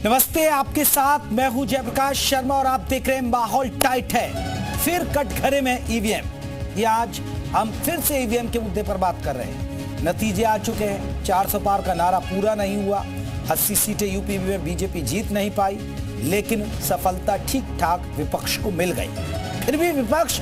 नमस्ते, आपके साथ मैं हूं जयप्रकाश शर्मा और आप देख रहे हैं माहौल टाइट है। फिर कटघरे में ईवीएम। ये आज हम फिर से ईवीएम के मुद्दे पर बात कर रहे हैं। नतीजे आ चुके हैं। 400 पार का नारा पूरा नहीं हुआ। 80 सीटें यूपी में बीजेपी जीत नहीं पाई, लेकिन सफलता ठीक ठाक विपक्ष को मिल गई। फिर भी विपक्ष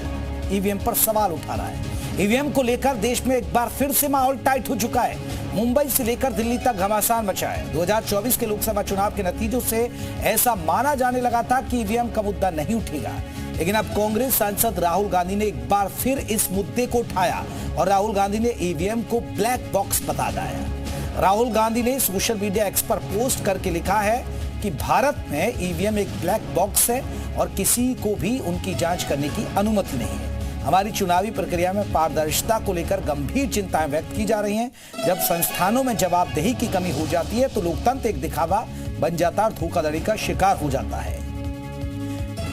ईवीएम पर सवाल उठा रहा है। ईवीएम को लेकर देश में एक बार फिर से माहौल टाइट हो चुका है। मुंबई से लेकर दिल्ली तक घमासान मचा है। 2024 के लोकसभा चुनाव के नतीजों से ऐसा माना जाने लगा था कि ईवीएम का मुद्दा नहीं उठेगा, लेकिन अब कांग्रेस सांसद राहुल गांधी ने एक बार फिर इस मुद्दे को उठाया और राहुल गांधी ने ईवीएम को ब्लैक बॉक्स बता दिया। राहुल गांधी ने सोशल मीडिया एक्स पर पोस्ट करके लिखा है कि भारत में ईवीएम एक ब्लैक बॉक्स है और किसी को भी उनकी जांच करने की अनुमति नहीं है। हमारी चुनावी प्रक्रिया में पारदर्शिता को लेकर गंभीर चिंताएं व्यक्त की जा रही हैं। जब संस्थानों में जवाबदेही की कमी हो जाती है तो लोकतंत्र एक दिखावा बन जाता है और धोखाधड़ी का शिकार हो जाता है।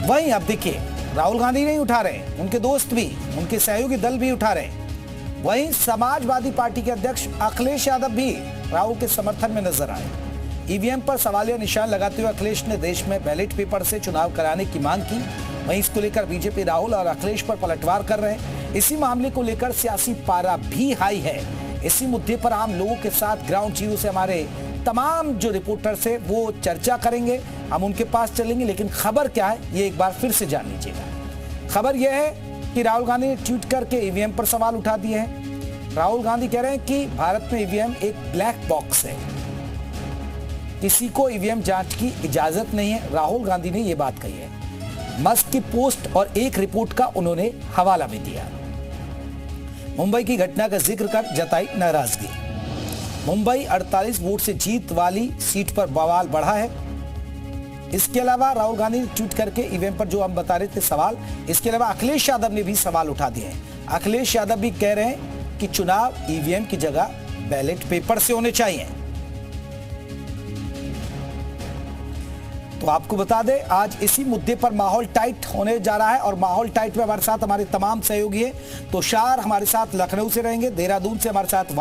वहीं अब देखिए, राहुल गांधी नहीं उठा रहे, उनके दोस्त भी, उनके सहयोगी दल भी उठा रहे। वहीं समाजवादी पार्टी के अध्यक्ष अखिलेश यादव भी राहुल के समर्थन में नजर आए। ईवीएम पर सवालिया निशान लगाते हुए अखिलेश ने देश में बैलेट पेपर से चुनाव कराने की मांग की। वहीं इसको लेकर बीजेपी राहुल और अखिलेश पर पलटवार कर रहे हैं। इसी मामले को लेकर सियासी पारा भी हाई है। इसी मुद्दे पर आम लोगों के साथ ग्राउंड जीरो से हमारे तमाम जो रिपोर्टर्स है वो चर्चा करेंगे। हम उनके पास चलेंगे, लेकिन खबर क्या है ये एक बार फिर से जान लीजिएगा। खबर यह है कि राहुल गांधी ने ट्वीट करके ईवीएम पर सवाल उठा दिए हैं। राहुल गांधी कह रहे हैं कि भारत में ईवीएम एक ब्लैक बॉक्स है, किसी को ईवीएम जांच की इजाजत नहीं है। राहुल गांधी ने यह बात कही है। मस्क की पोस्ट और एक रिपोर्ट का उन्होंने हवाला भी दिया। मुंबई की घटना का जिक्र कर जताई नाराजगी। मुंबई 48 वोट से जीत वाली सीट पर बवाल बढ़ा है। इसके अलावा राहुल गांधी ने ट्वीट करके ईवीएम पर जो हम बता रहे थे सवाल, इसके अलावा अखिलेश यादव ने भी सवाल उठा दिए हैं। अखिलेश यादव भी कह रहे हैं कि चुनाव ईवीएम की जगह बैलेट पेपर से होने चाहिए। तो आपको बता दें, आज इसी मुद्दे पर माहौल टाइट होने जा रहा है और माहौल टाइट में हमारे साथ हमारे तमाम सहयोगी हैं। तुषार हमारे साथ लखनऊ से रहेंगे, देहरादून से हमारे साथ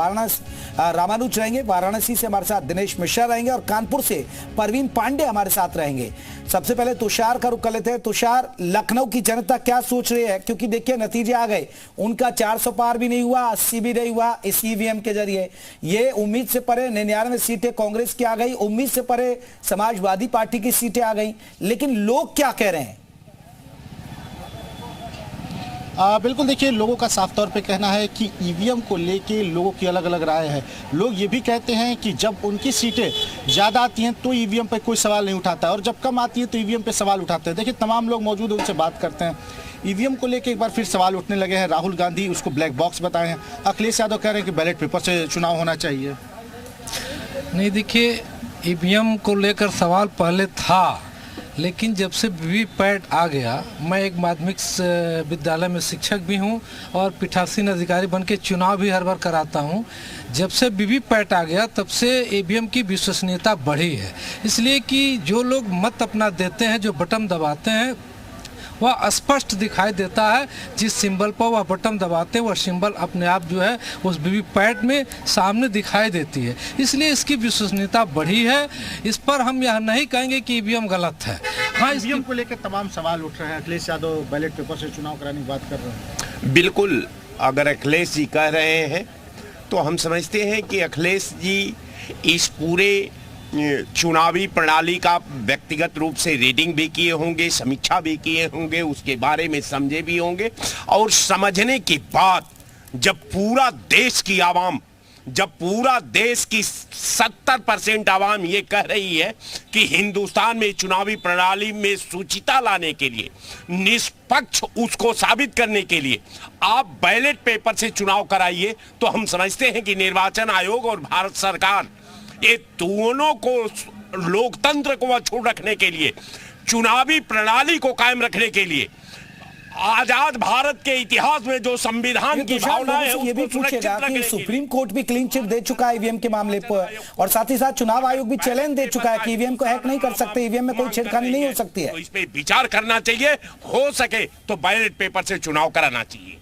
रामानुज रहेंगे, वाराणसी से हमारे साथ दिनेश मिश्रा रहेंगे और कानपुर से परवीन पांडे हमारे साथ रहेंगे। सबसे पहले तुषार का रुख कर लेते हैं। तुषार, लखनऊ की जनता क्या सोच रही है? क्योंकि देखिए नतीजे आ गए, उनका 400 पार भी नहीं हुआ, 80 भी नहीं हुआ इस ईवीएम के जरिए। ये उम्मीद से परे 99 सीटें कांग्रेस की आ गई, उम्मीद से परे समाजवादी पार्टी की सीटें आ गई, लेकिन लोग क्या कह रहे हैं? बिल्कुल, देखिए लोगों का साफ तौर पे कहना है कि ईवीएम को लेके लोगों की अलग अलग राय है। लोग ये भी कहते हैं कि जब उनकी सीटें ज़्यादा आती हैं तो ईवीएम पे कोई सवाल नहीं उठाता है और जब कम आती है तो ईवीएम पे सवाल उठाते हैं। देखिए तमाम लोग मौजूद हैं, उनसे बात करते हैं। ईवीएम को लेके एक बार फिर सवाल उठने लगे हैं। राहुल गांधी उसको ब्लैक बॉक्स बताए हैं। अखिलेश यादव कह रहे हैं कि बैलेट पेपर से चुनाव होना चाहिए। नहीं, देखिए ईवीएम को लेकर सवाल पहले था, लेकिन जब से वीवीपैट आ गया, मैं एक माध्यमिक विद्यालय में शिक्षक भी हूं और पीठासीन अधिकारी बन के चुनाव भी हर बार कराता हूं। जब से वीवीपैट आ गया तब से ईवीएम की विश्वसनीयता बढ़ी है, इसलिए कि जो लोग मत अपना देते हैं, जो बटन दबाते हैं, वह स्पष्ट दिखाई देता है। जिस सिंबल पर वह बटन दबाते हैं वह सिंबल अपने आप जो है उस वीवीपैट में सामने दिखाई देती है, इसलिए इसकी विश्वसनीयता बढ़ी है। इस पर हम यह नहीं कहेंगे कि ईवीएम गलत है। हाँ, ईवीएम को लेकर तमाम सवाल उठ रहे हैं। अखिलेश यादव बैलेट पेपर से चुनाव कराने की बात कर रहे हैं। बिल्कुल, अगर अखिलेश जी कह रहे हैं तो हम समझते हैं कि अखिलेश जी इस पूरे चुनावी प्रणाली का व्यक्तिगत रूप से रीडिंग भी किए होंगे, समीक्षा भी किए होंगे, उसके बारे में समझे भी होंगे और समझने के बाद जब पूरा देश की आवाम, जब पूरा देश की 70% आवाम ये कह रही है कि हिंदुस्तान में चुनावी प्रणाली में शुचिता लाने के लिए, निष्पक्ष उसको साबित करने के लिए आप बैलेट पेपर से चुनाव कराइए, तो हम समझते हैं कि निर्वाचन आयोग और भारत सरकार ये दोनों को, लोकतंत्र को अछूत रखने के लिए, चुनावी प्रणाली को कायम रखने के लिए, आजाद भारत के इतिहास में जो संविधान की भावना है ये भी पूछेगा कि सुप्रीम कोर्ट भी क्लीन चिट दे चुका है ईवीएम के मामले पर और साथ ही साथ चुनाव आयोग भी चैलेंज दे चुका है कि ईवीएम को हैक नहीं कर सकते, ईवीएम में कोई छेड़खानी नहीं हो सकती है। तो इस पे विचार करना चाहिए, हो सके तो बैलेट पेपर से चुनाव कराना चाहिए।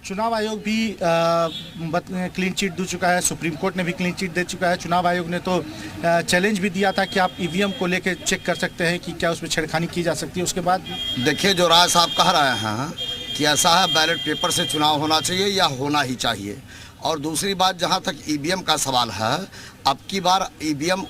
चुनाव आयोग भी क्लीन चिट दे चुका है, सुप्रीम कोर्ट ने भी क्लीन चिट दे चुका है। चुनाव आयोग ने तो चैलेंज भी दिया था कि आप ईवीएम को लेकर चेक कर सकते हैं कि क्या उसमें छेड़खानी की जा सकती है। उसके बाद देखिए, जो राय साहब कह रहे हैं कि ऐसा है, बैलेट पेपर से चुनाव होना चाहिए या होना ही चाहिए। और दूसरी बात, जहां तक ईवीएम का सवाल है, अब की बार ईवीएम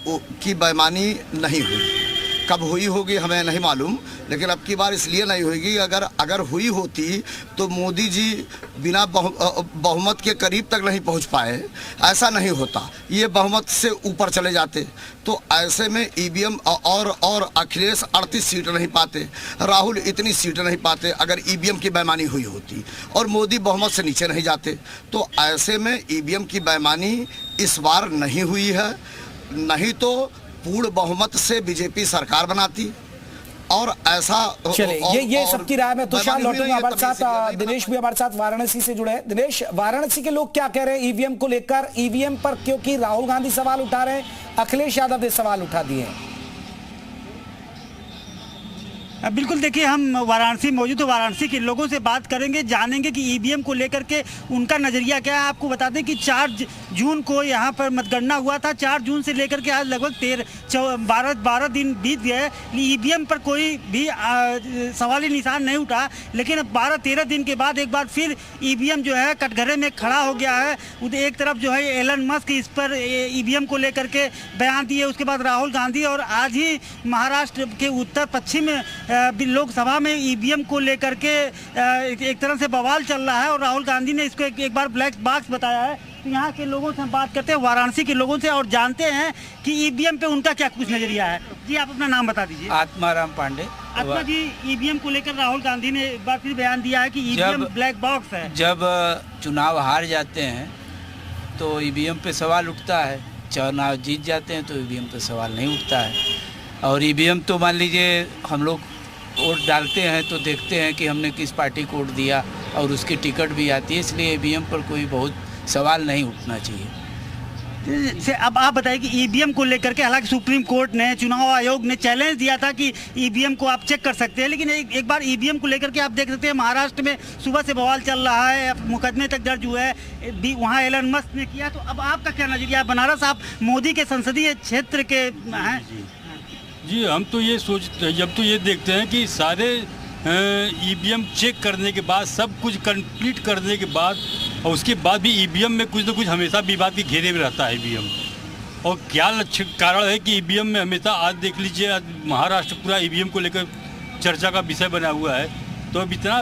की बेईमानी नहीं हुई। कब हुई होगी हमें नहीं मालूम, लेकिन अब की बार इसलिए नहीं होगी, अगर हुई होती तो मोदी जी बिना बहुमत के करीब तक नहीं पहुंच पाए। ऐसा नहीं होता, ये बहुमत से ऊपर चले जाते। तो ऐसे में ईवीएम और अखिलेश 38 सीट नहीं पाते, राहुल इतनी सीट नहीं पाते अगर ईवीएम की बेईमानी हुई होती, और मोदी बहुमत से नीचे नहीं जाते। तो ऐसे में ईवीएम की बेईमानी इस बार नहीं हुई है, नहीं तो पूर्ण बहुमत से बीजेपी सरकार बनाती। और ऐसा चलिए, ये सबकी राय में तुषार लौटूंगा हमारे साथ। दिनेश भी हमारे साथ वाराणसी से जुड़े हैं। दिनेश, वाराणसी के लोग क्या कह रहे हैं ईवीएम को लेकर? ईवीएम पर क्योंकि राहुल गांधी सवाल उठा रहे हैं, अखिलेश यादव ने सवाल उठा दिए हैं। बिल्कुल, देखिए, हम वाराणसी मौजूद, तो वाराणसी के लोगों से बात करेंगे, जानेंगे कि ईवीएम को लेकर के उनका नज़रिया क्या है। आपको बता दें कि 4 जून को यहाँ पर मतगणना हुआ था। 4 जून से लेकर के आज लगभग 12 दिन बीत गए, ईवीएम पर कोई भी सवाली निशान नहीं उठा। लेकिन अब 12-13 दिन के बाद एक बार फिर ईवीएम जो है कटघरे में खड़ा हो गया है। एक तरफ जो है एलन मस्क इस पर ईवीएम को लेकर के बयान दिए, उसके बाद राहुल गांधी, और आज ही महाराष्ट्र के उत्तर पश्चिम लोकसभा में ईवीएम को लेकर के एक तरह से बवाल चल रहा है, और राहुल गांधी ने इसको एक बार ब्लैक बॉक्स बताया है। तो यहाँ के लोगों से हम बात करते हैं, वाराणसी के लोगों से, और जानते हैं कि ईवीएम पे उनका क्या कुछ नजरिया है। जी, आप अपना नाम बता दीजिए। आत्माराम पांडे। आत्मा जी, ईवीएम को लेकर राहुल गांधी ने एक बार फिर बयान दिया है कि ईवीएम ब्लैक बॉक्स है। जब चुनाव हार जाते हैं तो ईवीएम पे सवाल उठता है, चुनाव जीत जाते हैं तो ईवीएम पे सवाल नहीं उठता है। और ईवीएम तो मान लीजिए हम लोग वोट डालते हैं तो देखते हैं कि हमने किस पार्टी को वोट दिया, और उसकी टिकट भी आती है, इसलिए ईवीएम पर कोई बहुत सवाल नहीं उठना चाहिए। अब आप बताइए कि ईवीएम को लेकर के, हालांकि सुप्रीम कोर्ट ने, चुनाव आयोग ने चैलेंज दिया था कि ईवीएम को आप चेक कर सकते हैं, लेकिन एक बार ईवीएम को लेकर के आप देख सकते हैं महाराष्ट्र में सुबह से बवाल चल रहा है, मुकदमे तक दर्ज हुए हैं, वहाँ एलन मस्क ने किया। तो अब आपका क्या नजरिया? बनारस आप मोदी के संसदीय क्षेत्र के हैं। जी, हम तो ये जब तो ये देखते हैं कि सारे ईवीएम चेक करने के बाद, सब कुछ कंप्लीट करने के बाद, और उसके बाद भी ईवीएम में कुछ न कुछ हमेशा विवाद के घेरे में रहता है ईवीएम। और क्या कारण है कि ईवीएम में हमेशा, आज देख लीजिए, आज महाराष्ट्र पूरा ईवीएम को लेकर चर्चा का विषय बना हुआ है। तो अब इतना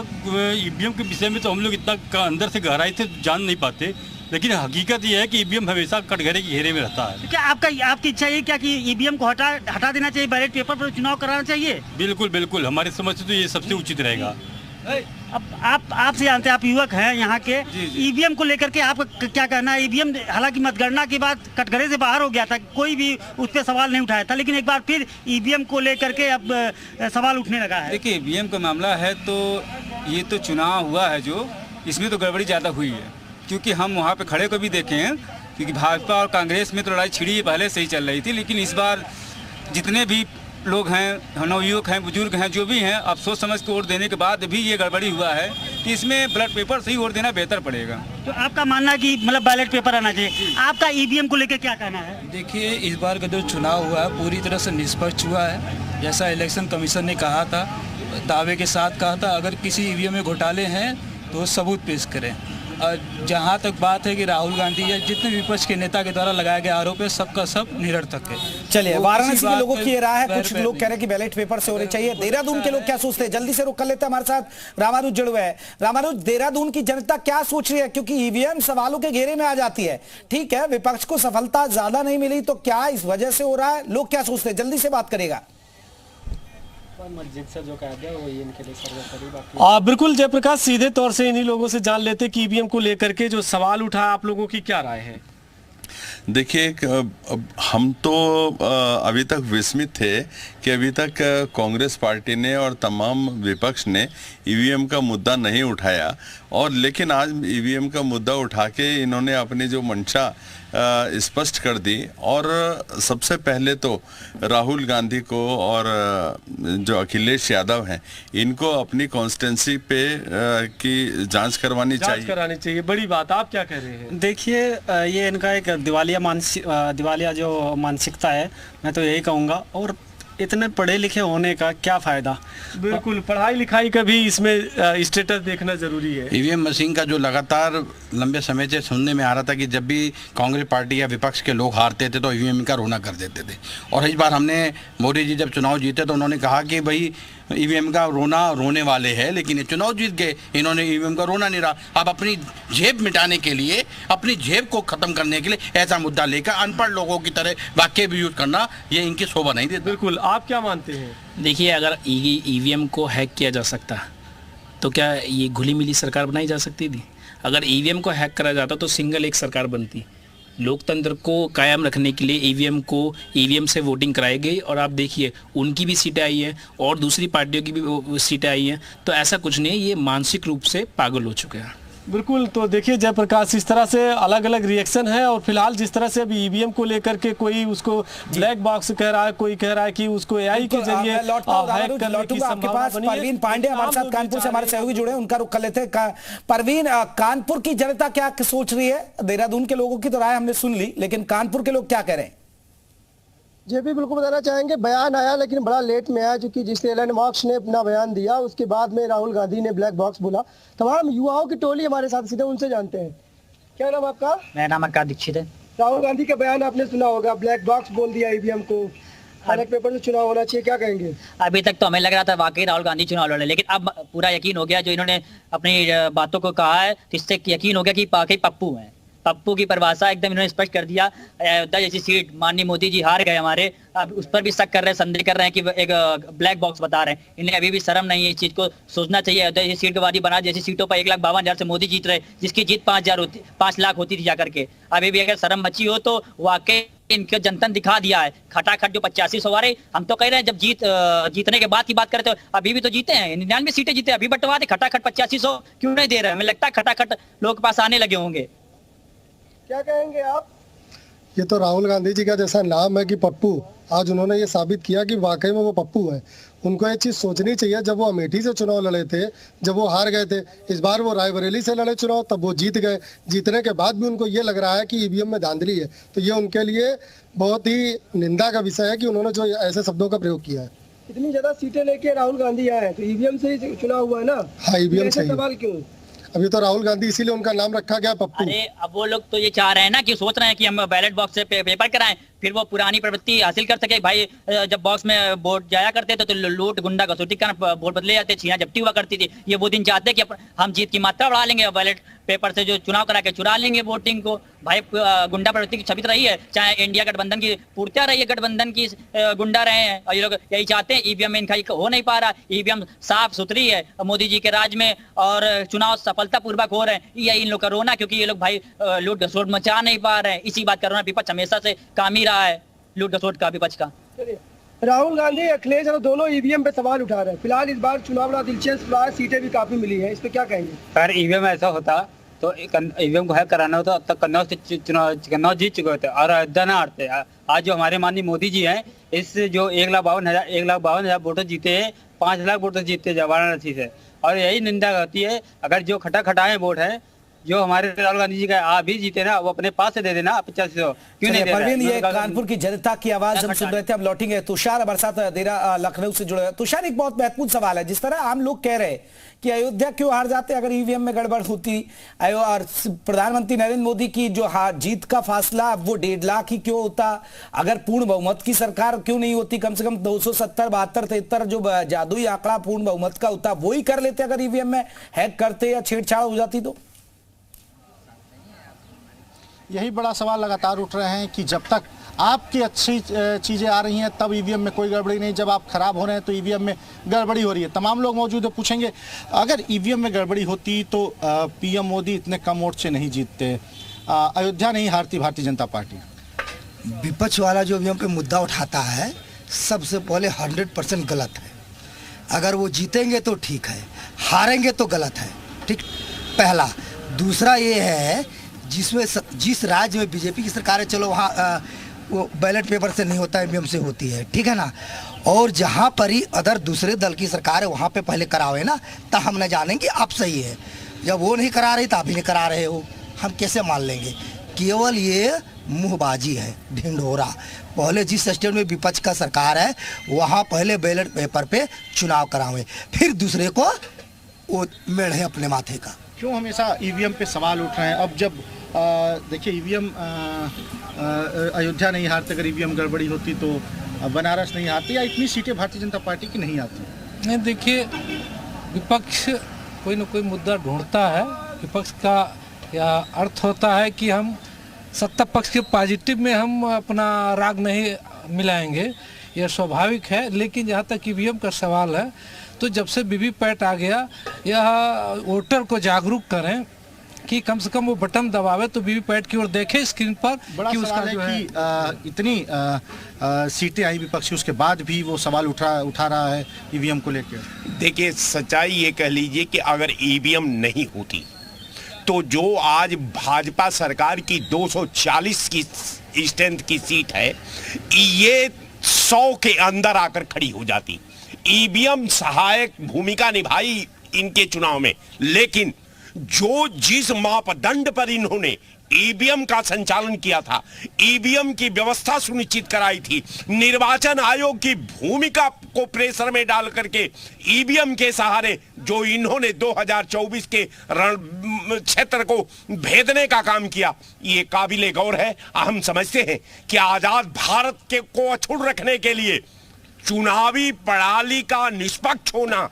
ईवीएम के विषय में तो हम लोग इतना अंदर से गहराई से जान नहीं पाते, लेकिन हकीकत यह है कि ईवीएम हमेशा कटघरे के घेरे में रहता है। क्या आपकी इच्छा है क्या कि ईवीएम को हटा देना चाहिए, बैलेट पेपर पर चुनाव कराना चाहिए? बिल्कुल बिल्कुल, हमारे समझ से तो ये सबसे उचित रहेगा। अब आपसे जानते हैं, आप युवक हैं यहाँ के, ईवीएम को लेकर के आपका क्या कहना है? ईवीएम हालांकि मतगणना के बाद कटघरे से बाहर हो गया था, कोई भी उस पर सवाल नहीं उठाया था, लेकिन एक बार फिर ईवीएम को लेकर के अब सवाल उठने लगा है। देखिए, ईवीएम का मामला है तो ये तो चुनाव हुआ है जो, इसमें तो गड़बड़ी ज़्यादा हुई है, क्योंकि हम वहाँ पे खड़े को भी देखे हैं, क्योंकि भाजपा और कांग्रेस में तो लड़ाई छिड़ी पहले से ही चल रही थी। लेकिन इस बार जितने भी लोग हैं, नवयुवक हैं, बुजुर्ग हैं, जो भी हैं, अब सोच समझ के वोट देने के बाद भी ये गड़बड़ी हुआ है कि इसमें बैलेट पेपर से ही वोट देना बेहतर पड़ेगा। तो आपका मानना है कि मतलब बैलेट पेपर आना चाहिए। आपका ईवीएम को लेकर क्या कहना है? देखिए, इस बार का जो चुनाव हुआ है पूरी तरह से निष्पक्ष हुआ है, जैसा इलेक्शन कमीशन ने कहा था, दावे के साथ कहा था। अगर किसी ईवीएम में घोटाले हैं तो सबूत पेश करें। और जहाँ तक बात है कि राहुल गांधी या जितने विपक्ष के नेता के द्वारा लगाया गया आरोप है, सबका सब निरर्थक है। चलिए, वाराणसी के लोगों की ये राय है। कुछ लोग कह रहे हैं कि बैलेट पेपर से होने चाहिए। देहरादून के लोग क्या सोचते हैं? जल्दी से रुक कर लेते हैं, हमारे साथ रामानुज जुड़े हुए हैं। रामानुज, देहरादून की जनता क्या सोच रही है? क्योंकि ईवीएम सवालों के घेरे में आ जाती है। ठीक है, विपक्ष को सफलता ज्यादा नहीं मिली, तो क्या इस वजह से हो रहा है? लोग क्या सोचते हैं? जल्दी से बात करेगा। मस्जिद से जो कहा गया वही इनके लिए सर्वोपरि। बिल्कुल जयप्रकाश, सीधे तौर से इन्हीं लोगों से जान लेते कि ईवीएम को लेकर के जो सवाल उठा, आप लोगों की क्या राय है? देखिए, हम तो अभी तक विस्मित थे कि अभी तक कांग्रेस पार्टी ने और तमाम विपक्ष ने ईवीएम का मुद्दा नहीं उठाया, और लेकिन आज ईवीएम का मुद्दा उठा के इन्होंने अपनी जो मंशा स्पष्ट कर दी। और सबसे पहले तो राहुल गांधी को और जो अखिलेश यादव हैं इनको अपनी कॉन्स्टिट्यूंसी पे की जांच करानी चाहिए। बड़ी बात। आप क्या कह रहे हैं? देखिए, ये इनका एक दिवालिया जो मानसिकता है, मैं तो यही कहूँगा। और इतने पढ़े लिखे होने का क्या फ़ायदा? बिल्कुल, पढ़ाई लिखाई का भी इसमें स्टेटस देखना जरूरी है। ईवीएम मशीन का जो लगातार लंबे समय से सुनने में आ रहा था कि जब भी कांग्रेस पार्टी या विपक्ष के लोग हारते थे तो ईवीएम का रोना कर देते थे। और इस बार हमने मोदी जी जब चुनाव जीते तो उन्होंने कहा कि भाई ईवीएम का रोने वाले हैं, लेकिन ये चुनाव जीत गए, इन्होंने ईवीएम का रोना नहीं रहा। अब अपनी जेब मिटाने के लिए, अपनी जेब को खत्म करने के लिए ऐसा मुद्दा लेकर अनपढ़ लोगों की तरह वाक्य भी यूज करना, ये इनकी शोभा नहीं देता। बिल्कुल। आप क्या मानते हैं? देखिए, अगर ईवीएम को हैक किया जा सकता तो क्या ये घुली मिली सरकार बनाई जा सकती थी? अगर ईवीएम को हैक करा जाता तो सिंगल एक सरकार बनती। लोकतंत्र को कायम रखने के लिए ईवीएम से वोटिंग कराई गई और आप देखिए उनकी भी सीटें आई हैं और दूसरी पार्टियों की भी सीटें आई हैं। तो ऐसा कुछ नहीं, ये मानसिक रूप से पागल हो चुके हैं। बिल्कुल। तो देखिए जयप्रकाश, इस तरह से अलग अलग रिएक्शन है। और फिलहाल जिस तरह से अभी ईवीएम को लेकर के कोई उसको ब्लैक बॉक्स कह रहा है, कोई कह रहा है कि उसको एआई के जरिए हैक करने की आपके पास परवीन पांडे हमारे साथ कानपुर से हमारे सहयोगी जुड़े हैं, उनका रुख कर लेते हैं। परवीन, कानपुर की जनता क्या सोच रही है? देहरादून के लोगों की तो राय हमने सुन ली, लेकिन कानपुर के लोग क्या कह रहे हैं? जी भी बिल्कुल बताना चाहेंगे, बयान आया लेकिन बड़ा लेट में आया, क्योंकि जिस एलन मार्क्स ने अपना बयान दिया उसके बाद में राहुल गांधी ने ब्लैक बॉक्स बोला। तमाम युवाओं की टोली हमारे साथ सीधे उनसे जानते हैं। क्या नाम आपका? मेरा नाम आकाश दीक्षित है। राहुल गांधी का बयान आपने सुना होगा, ब्लैक बॉक्स बोल दिया ईवीएम को, बैलेट पेपर से चुनाव होना चाहिए, क्या कहेंगे? अभी तक तो हमें लग रहा था वाकई राहुल गांधी चुनाव लड़े, लेकिन अब पूरा यकीन हो गया, जो इन्होंने अपनी बातों को कहा है इससे यकीन हो गया कि वाकई पप्पू है। पप्पू की परिभाषा एकदम इन्होंने स्पष्ट कर दिया। अयोध्या जैसी सीट माननीय मोदी जी हार गए हमारे, अब उस पर भी शक कर रहे हैं, संदेह कर रहे हैं कि एक ब्लैक बॉक्स बता रहे हैं। इन्हें अभी भी शर्म नहीं है, इस चीज को सोचना चाहिए। अयोध्या जैसी सीट के वादी बना जैसी सीटों पर 1,52,000 से मोदी जीत रहे, जिसकी जीत 5 लाख होती थी जाकर के। अभी भी अगर शर्म बची हो तो वाकई इनके जनता ने दिखा दिया है। खटाखट जो 8500 वाले, हम तो कह रहे हैं जब जीतने के बाद की बात करें तो अभी भी तो जीते हैं, 99 सीटें जीते, अभी बंटवा दे। खटाखट 8500 क्यों नहीं दे रहे? हमें लगता है खटाखट लोग पास आने लगे होंगे। क्या कहेंगे आप? ये तो राहुल गांधी जी का जैसा नाम है कि पप्पू, आज उन्होंने ये साबित किया कि वाकई में वो पप्पू है। उनको ये चीज़ सोचनी चाहिए, जब वो अमेठी से चुनाव लड़े थे, जब वो हार गए थे, इस बार वो रायबरेली से लड़े चुनाव, तब वो जीत गए। जीतने के बाद भी उनको ये लग रहा है कि ईवीएम में धांधली है, तो ये उनके लिए बहुत ही निंदा का विषय है कि उन्होंने जो ऐसे शब्दों का प्रयोग किया है। इतनी ज्यादा सीटें लेके राहुल गांधी आए तो ईवीएम से ही चुनाव हुआ है ना? हाँ, ईवीएम से। सवाल क्यों? अभी तो राहुल गांधी इसीलिए उनका नाम रखा गया पप्पू। अरे अब वो लोग तो ये चाह रहे हैं ना, कि सोच रहे हैं कि हम बैलेट बॉक्स से पेपर कराएं, फिर वो पुरानी प्रवृत्ति हासिल कर सके। भाई जब बॉक्स में वोट जाया करते थे तो लूट गुंडा घसोटी का वोट बदले जाते, छीना झपटी हुआ करती थी। ये वो दिन चाहते हैं कि हम जीत की मात्रा बढ़ा लेंगे, बैलेट पेपर से जो चुनाव करा के चुरा लेंगे वोटिंग को। भाई गुंडा प्रवृत्ति की छवि रही है, चाहे इंडिया गठबंधन की पूर्तियां रही है, गठबंधन की गुंडा रहे हैं, और ये लोग यही चाहते हैं। ईवीएम में इनका हो नहीं पा रहा, ईवीएम साफ सुथरी है मोदी जी के राज में और चुनाव सफलतापूर्वक हो रहे हैं। यही इन लोग का रोना, क्योंकि ये लोग भाई लूट घसोट मचा नहीं पा रहे हैं। इसी बात का रोना विपक्ष हमेशा से काम ही रहा है, लूट घसोट का, विपक्ष का। राहुल गांधी अखिलेश और दोनों ईवीएम पे सवाल उठा रहे हैं। फिलहाल इस बार चुनाव बड़ा दिलचस्प रहा है, सीटें भी काफी मिली है, इस पे क्या कहेंगे? अगर ईवीएम ऐसा होता तो ईवीएम को हैक कराना होता, अब तक कन्नौज जीत चुके होते और अयोध्या ना हारते। आज जो हमारे माननीय मोदी जी हैं, इस जो 1,52,000 वोटर जीते हैं, 5 लाख वोटर जीते वाराणसी से, और यही निंदा होती है। अगर जो खटाए वोट है जो हमारे राहुल गांधी जी का आप भी जीते ना, वो अपने पास से दे देना 8500, क्यों नहीं दे रहे? परवीन, ये कानपुर की जनता की आवाज हम सुन रहे थे, अब लौटेंगे। तुषार हमारे साथ लखनऊ से जुड़े। तुषार, एक बहुत महत्वपूर्ण सवाल है। जिस तरह आम लोग कह रहे हैं कि अयोध्या क्यों हार जाते अगर ईवीएम में गड़बड़ होती, और प्रधानमंत्री नरेंद्र मोदी की जो जीत का फासला वो 1.5 लाख ही क्यों होता, अगर पूर्ण बहुमत की सरकार क्यों नहीं होती, कम से कम 270, 72, 73 जो जादुई आंकड़ा पूर्ण बहुमत का होता वो ही कर लेते अगर ईवीएम में हैक करते या छेड़छाड़ हो जाती तो? यही बड़ा सवाल लगातार उठ रहे हैं कि जब तक आपकी अच्छी चीज़ें आ रही हैं तब ईवीएम में कोई गड़बड़ी नहीं, जब आप खराब हो रहे हैं तो ईवीएम में गड़बड़ी हो रही है। तमाम लोग मौजूद है, पूछेंगे अगर ईवीएम में गड़बड़ी होती तो पीएम मोदी इतने कम वोट से नहीं जीतते, अयोध्या नहीं हारती भारतीय जनता पार्टी। विपक्ष वाला जो ईवीएम पे मुद्दा उठाता है सबसे पहले 100% गलत है। अगर वो जीतेंगे तो ठीक है, हारेंगे तो गलत है। ठीक, पहला। दूसरा ये है जिसमें जिस राज्य में बीजेपी की सरकार है, चलो वहाँ वो बैलेट पेपर से नहीं होता, ईवीएम से होती है, ठीक है ना। और जहाँ पर ही अदर दूसरे दल की सरकार है वहाँ पे पहले करावे ना, तब हम न जानेंगे आप सही है। जब वो नहीं करा रही तो आप भी नहीं करा रहे हो, हम कैसे मान लेंगे। केवल ये मुँहबाजी है, ढिंढोरा। पहले जिस स्टेट में विपक्ष का सरकार है वहाँ पहले बैलेट पेपर पे चुनाव करावें, फिर दूसरे को वो मेढ़ है अपने माथे का। क्यों हमेशा ईवीएम पे सवाल उठ रहे हैं? अब जब देखिए ईवीएम अयोध्या नहीं हारते, अगर ईवीएम गड़बड़ी होती तो बनारस नहीं हारती, या इतनी सीटें भारतीय जनता पार्टी की नहीं आती। नहीं, देखिए विपक्ष कोई न कोई मुद्दा ढूंढता है। विपक्ष का या अर्थ होता है कि हम सत्ता पक्ष के पॉजिटिव में हम अपना राग नहीं मिलाएंगे, यह स्वाभाविक है। लेकिन जहाँ तक ईवीएम का सवाल है तो जब से वीवीपैट आ गया, यह वोटर को जागरूक करें कि कम से कम वो बटन दबावे तो वीवीपैट की ओर देखे स्क्रीन पर। बड़ा कि सवाल उसका है कि इतनी सीटें आई विपक्षी, उसके बाद भी वो सवाल उठा रहा है ईवीएम को लेकर। देखिए सच्चाई ये कह लीजिए कि अगर ईवीएम नहीं होती तो जो आज भाजपा सरकार की 240 की स्ट्रेंथ की सीट है, ये 100 के अंदर आकर खड़ी हो जाती। ईवीएम सहायक भूमिका निभाई इनके चुनाव में, लेकिन जिस मापदंड पर इन्होंने ईवीएम का संचालन किया था, ईवीएम की व्यवस्था सुनिश्चित कराई थी, निर्वाचन आयोग की भूमिका को प्रेशर में डाल करके ईवीएम के सहारे जो इन्होंने 2024 के रण क्षेत्र को भेदने का काम किया, ये काबिले गौर है। हम समझते हैं कि आजाद भारत को अछूत रखने के लिए चुनावी प्रणाली का निष्पक्ष होना,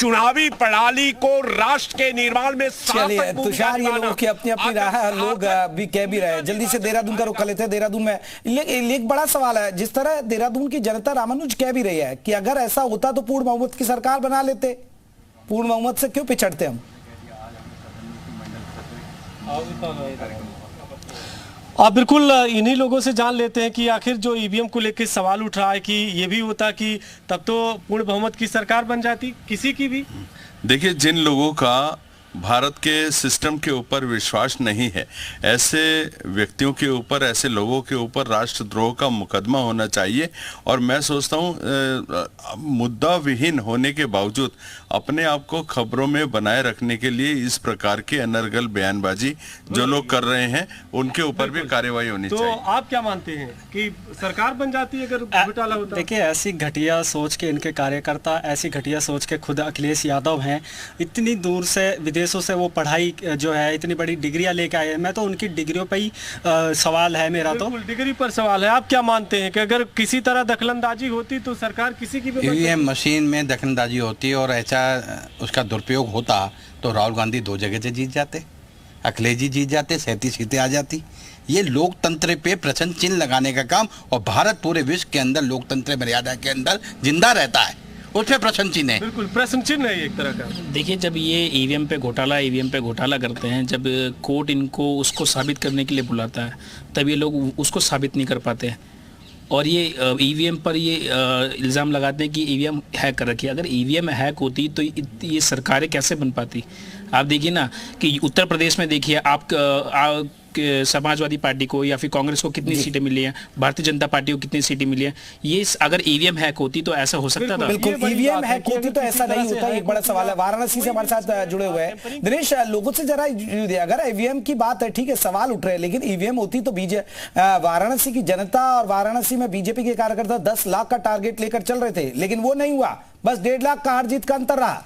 चुनावी प्रणाली को राष्ट्र के निर्माण में चलिए तुषार, ये लोगों की अपनी अपनी राय है, लोग भी कह भी रहे हैं। जल्दी से देहरादून का रुख कर लेते हैं। देहरादून में एक बड़ा सवाल है, जिस तरह देहरादून की जनता रामानुज कह भी रही है कि अगर ऐसा होता तो पूर्ण बहुमत की सरकार बना लेते, पूर्ण बहुमत से क्यों पिछड़ते हम? आप बिल्कुल इन्हीं लोगों से जान लेते हैं कि आखिर जो ईवीएम को लेकर सवाल उठ रहा है कि ये भी होता कि तब तो पूर्ण बहुमत की सरकार बन जाती किसी की भी। देखिए, जिन लोगों का भारत के सिस्टम के ऊपर विश्वास नहीं है, ऐसे व्यक्तियों के ऊपर, ऐसे लोगों के ऊपर राष्ट्रद्रोह का मुकदमा होना चाहिए। और मैं सोचता हूँ मुद्दा विहीन होने के बावजूद अपने आप को खबरों में बनाए रखने के लिए इस प्रकार की अनर्गल बयानबाजी जो लोग कर रहे हैं उनके ऊपर भी कार्रवाई होनी चाहिए। तो आप क्या मानते हैं कि सरकार बन जाती अगर घोटाला होता? देखिए, ऐसी घटिया सोच के इनके कार्यकर्ता, ऐसी घटिया सोच के खुद अखिलेश यादव हैं, इतनी दूर से विदेशों से वो पढ़ाई जो है इतनी बड़ी डिग्रियां लेके आए हैं। मैं तो उनकी डिग्रियों पे ही सवाल है मेरा। तो डिग्री पर सवाल है। आप क्या मानते हैं कि अगर किसी तरह दखलंदाजी होती तो सरकार किसी की भी? ईवीएम मशीन में दखलंदाजी होती और ऐसा उसका दुरुपयोग होता तो राहुल गांधी 2 जगह से जीत जाते, अखिलेश जी जीत जाते, 37 सीटें आ जाती। ये लोकतंत्र पे प्रश्न चिन्ह लगाने का काम, और भारत पूरे विश्व के अंदर लोकतंत्र मर्यादा के अंदर जिंदा रहता है, उस पर प्रश्न चिन्ह है। बिल्कुल प्रश्न चिन्ह है एक तरह का। देखिए, जब ये ईवीएम पे घोटाला करते हैं, जब कोर्ट इनको उसको साबित करने के लिए बुलाता है, तब ये लोग उसको साबित नहीं कर पाते हैं। और ये ईवीएम पर ये इल्ज़ाम लगाते हैं कि ईवीएम हैक कर रखी है। अगर ईवीएम हैक होती तो ये सरकारें कैसे बन पाती? आप देखिए ना कि उत्तर प्रदेश में देखिए आप समाजवादी पार्टी को या फिर कांग्रेस को कितनी सीटें मिली हैं, भारतीय जनता पार्टी को कितनी सीटें मिली हैं। ये अगर ईवीएम हैक होती तो ऐसा हो सकता था? बिल्कुल, ईवीएम हैक होती तो ऐसा नहीं होता। एक बड़ा सवाल है। वाराणसी से हमारे साथ जुड़े हुए हैं दिनेश, लोगों से जरा अगर ईवीएम की बात है, ठीक है, सवाल उठ रहे हैं, लेकिन ईवीएम होती तो वाराणसी की जनता और वाराणसी में बीजेपी के कार्यकर्ता 10 लाख का टारगेट लेकर चल रहे थे, लेकिन वो नहीं हुआ, बस 1.5 लाख का हार जीत का अंतर रहा।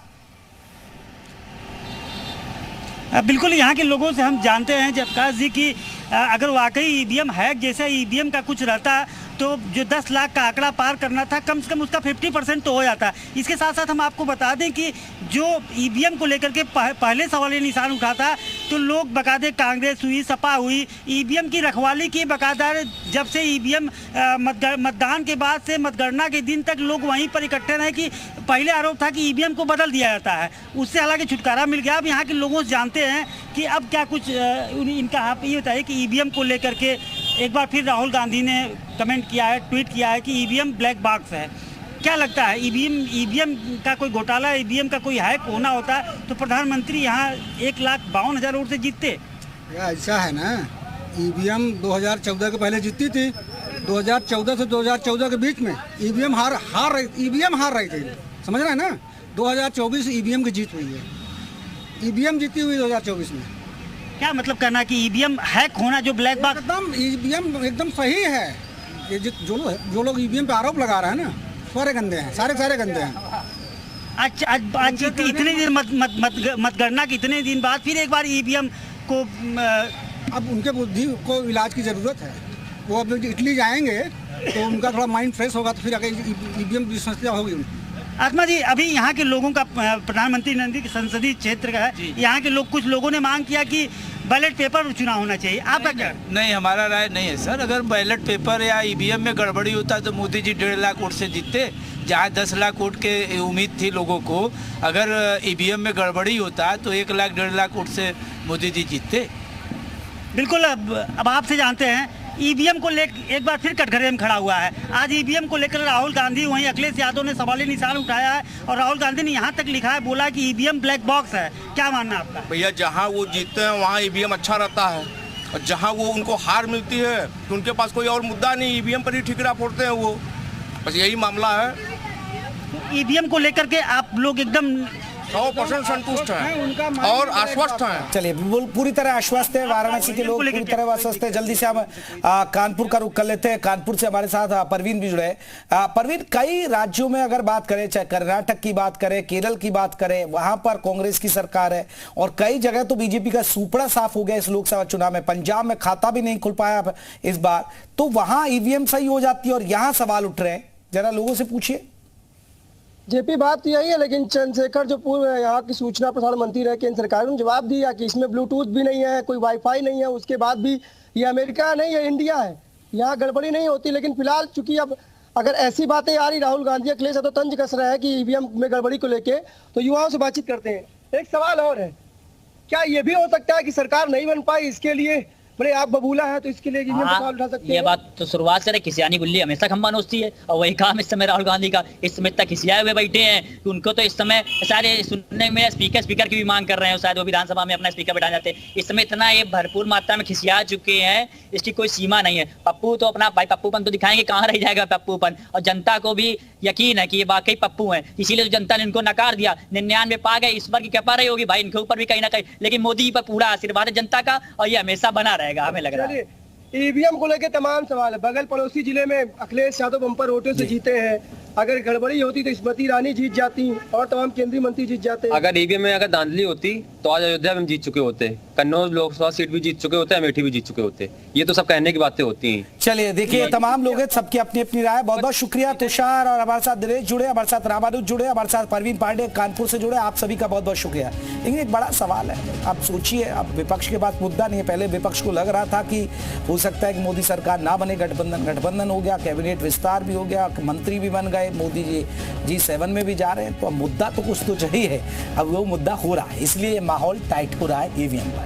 बिल्कुल, यहाँ के लोगों से हम जानते हैं जयप्रकाश जी की अगर वाकई ईवीएम हैक जैसे ईवीएम का कुछ रहता तो जो 10 लाख का आंकड़ा पार करना था, कम से कम उसका 50% तो हो जाता। इसके साथ साथ हम आपको बता दें कि जो ईवीएम को लेकर के पहले सवाल ये निशान उठा था, तो लोग बकायदे कांग्रेस हुई, सपा हुई, ईवीएम की रखवाली की बकायदा। जब से ईवीएम मतदान के बाद से मतगणना के दिन तक लोग वहीं पर इकट्ठे रहे कि पहले आरोप था कि ईवीएम को बदल दिया जाता है, उससे हालांकि छुटकारा मिल गया। अब यहाँ के लोगों से जानते हैं कि अब क्या कुछ इनका। आप ये बताइए कि ईवीएम को लेकर के एक बार फिर राहुल गांधी ने कमेंट किया है, ट्वीट किया है कि ईवीएम ब्लैक बॉक्स है, क्या लगता है ईवीएम का कोई घोटाला, ईवीएम का कोई हैक होना होता तो प्रधानमंत्री यहाँ 1,52,000 वोट से जीतते? ऐसा है ना, ईवीएम 2014 के पहले जीती थी, 2014 से 2014 के बीच में ईवीएम हार रही थी, समझ रहे हैं ना। 2024 ईवीएम की जीत हुई है, ईवीएम जीती हुई 2024 में। क्या मतलब करना कि ईवीएम हैक होना, जो ब्लैक बॉक्स? एकदम ईवीएम एकदम सही है। ये जो लोग ईवीएम पे आरोप लगा रहे हैं ना, सारे गंदे हैं, सारे गंदे हैं। आज इतने दिन मतगणना के इतने दिन बाद फिर एक बार ईवीएम को, अब उनके बुद्धि को इलाज की ज़रूरत है। वो अब इटली जाएंगे तो उनका थोड़ा माइंड फ्रेश होगा, तो फिर आगे ईवीएम की समस्या होगी उनकी। आत्मा जी, अभी यहाँ के लोगों का, प्रधानमंत्री नरेंद्र के संसदीय क्षेत्र का है, यहाँ के लोग, कुछ लोगों ने मांग किया कि बैलेट पेपर चुनाव होना चाहिए, आपका क्या? नहीं, हमारा राय नहीं है सर। अगर बैलेट पेपर या ईवीएम में गड़बड़ी होता तो मोदी जी 1.5 लाख वोट से जीतते, जहाँ 10 लाख वोट के उम्मीद थी लोगों को। अगर ईवीएम में गड़बड़ी होता तो 1 लाख 1.5 लाख वोट से मोदी जी जीतते। बिल्कुल। अब आपसे जानते हैं, ईवीएम को लेकर एक बार फिर कटघरे में खड़ा हुआ है। आज ईवीएम को लेकर राहुल गांधी, वहीं अखिलेश यादव ने सवाली निशान उठाया है, और राहुल गांधी ने यहाँ तक लिखा है, बोला कि ईवीएम ब्लैक बॉक्स है। क्या मानना आपका? भैया, जहाँ वो जीतते हैं वहाँ ईवीएम अच्छा रहता है, और जहाँ वो उनको हार मिलती है तो उनके पास कोई और मुद्दा नहीं, ईवीएम पर ही ठिकरा फोड़ते हैं वो। बस यही मामला है। ईवीएम को लेकर के आप लोग एकदम 100% संतुष्ट हैं और आश्वस्त हैं। चलिए, पूरी तरह आश्वस्त है वाराणसी के लोग, पूरी तरह आश्वस्त है। जल्दी से हम कानपुर का रुख कर लेते हैं। कानपुर से हमारे साथ परवीन भी जुड़े हैं। परवीन, कई राज्यों में अगर बात करें, चाहे कर्नाटक की बात करें, केरल की बात करें, वहां पर कांग्रेस की सरकार है, और कई जगह तो बीजेपी का सुपड़ा साफ हो गया इस लोकसभा चुनाव में। पंजाब में खाता भी नहीं खुल पाया इस बार, तो वहां ईवीएम सही हो जाती है और यहां सवाल उठ रहे हैं। जरा लोगों से पूछिए। जेपी, बात तो यही है, लेकिन चंद्रशेखर जो पूर्व यहाँ की सूचना प्रसारण मंत्री रहे केंद्र सरकार ने जवाब दिया कि इसमें ब्लूटूथ भी नहीं है, कोई वाईफाई नहीं है, उसके बाद भी ये अमेरिका नहीं है, इंडिया है, यहाँ गड़बड़ी नहीं होती। लेकिन फिलहाल चूंकि अब अगर ऐसी बातें आ रही, राहुल गांधी अखिलेश तो तंज कस रहा है कि ईवीएम में गड़बड़ी को लेके, तो युवाओं से बातचीत करते हैं। एक सवाल और है, क्या ये भी हो सकता है कि सरकार नहीं बन पाई, इसके लिए बड़े आप बबूला है तो इसके लिए सवाल उठा सकते हैं? ये बात तो शुरुआत से खिसियानी गुल्ली हमेशा खंबा नोचती है, और वही काम इस समय राहुल गांधी का। इस समय तक खिसियाए हुए बैठे हैं कि उनको तो इस समय सारे सुनने में स्पीकर की भी मांग कर रहे हैं, शायद वो विधानसभा में अपना स्पीकर बैठा जाते हैं। इस समय इतना ये भरपूर मात्रा में खिसिया चुके हैं, इसकी कोई सीमा नहीं है। पप्पू तो अपना भाई पप्पूपन तो दिखाएंगे, कहाँ रह जाएगा पप्पूपन, और जनता को भी यकीन है कि ये वाकई पप्पू हैं, इसीलिए तो जनता ने इनको नकार दिया। 99 पा गए, इस बार की क्या पा रही होगी भाई, इनके ऊपर भी कहीं ना कहीं, लेकिन मोदी पर पूरा आशीर्वाद है जनता का, और ये हमेशा बना रहेगा, हमें लग रहा है। ईवीएम को लेकर तमाम सवाल है। बगल पड़ोसी जिले में अखिलेश यादव बम्पर वोटों से जीते हैं, अगर गड़बड़ी होती तो स्मृति ईरानी जीत जाती और तमाम केंद्रीय मंत्री जीत जाते। अगर ईवीएम में अगर धांधली होती तो आज अयोध्या में जीत चुके होते, कन्नौज लोकसभा सीट भी जीत चुके होते, अमेठी भी जीत चुके होते। ये तो सब कहने की बातें होती हैं। चलिए, देखिए, तमाम लोग हैं, सबकी अपनी अपनी राय। बहुत बहुत शुक्रिया तुषार, और हमारे साथ दिनेश जुड़े, हमारे साथ रामानुज जुड़े, हमारे साथ परवीन पांडे कानपुर से जुड़े। आप सभी का बहुत बहुत शुक्रिया। लेकिन एक बड़ा सवाल है, आप सोचिए, अब विपक्ष के पास मुद्दा नहीं है। पहले विपक्ष को लग रहा था कि हो सकता है कि मोदी सरकार ना बने, गठबंधन हो गया, कैबिनेट विस्तार भी हो गया, मंत्री भी बन गए, मोदी जी G7 में भी जा रहे हैं, तो अब मुद्दा तो कुछ तो चाहिए। अब वो मुद्दा हो रहा है, इसलिए माहौल टाइट हो रहा है ईवीएम पर।